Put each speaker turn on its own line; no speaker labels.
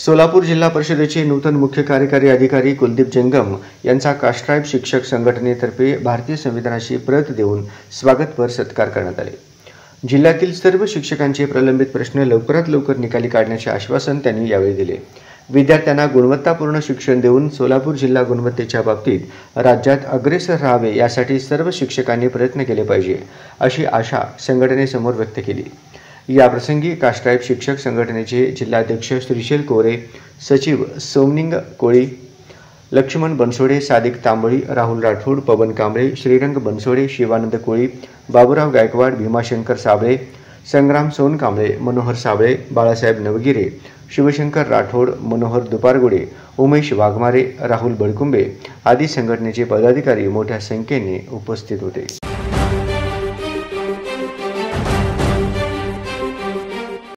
सोलापूर जिल्हा परिषदेचे नूतन मुख्य कार्यकारी अधिकारी कुलदीप जंगम यांचा कास्ट्राईब शिक्षक संघटनेतर्फे भारतीय संविधानाची प्रत देऊन स्वागतपर सत्कार करण्यात आले। जिल्ह्यातील सर्व शिक्षकांचे प्रलंबित प्रश्न लवकरात लवकर निकाली काढण्याचे आश्वासन त्यांनी यावेळी दिले। विद्यार्थ्यांना गुणवत्तापूर्ण शिक्षण देऊन सोलापूर जिल्हा गुणवत्तेच्या बाबतीत राज्यात अग्रेसर राहावे यासाठी सर्व शिक्षकांनी प्रयत्न केले पाहिजे अशी आशा संघटनेसमोर व्यक्त केली। या प्रसंगी कास्ट्राईब शिक्षक संघटनेचे जिल्हाध्यक्ष श्रीशैल कोरे, सचिव सोमनिंग कोळी, लक्ष्मण बनसोडे, सादिक तांबळी, राहुल राठोड, पवन कांबळे, श्रीरंग बनसोडे, शिवानंद कोळी, बाबूराव गायकवाड, भीमाशंकर साबळे, संग्राम सोनकांबळे, मनोहर साबळे, बाळासाहेब नवगिरे, शिवशंकर राठोड, मनोहर दुपारगुडे, उमेश वाघमारे, राहुल बळकुंबे आदी संघटनेचे पदाधिकारी मोठ्या संख्येने उपस्थित होते।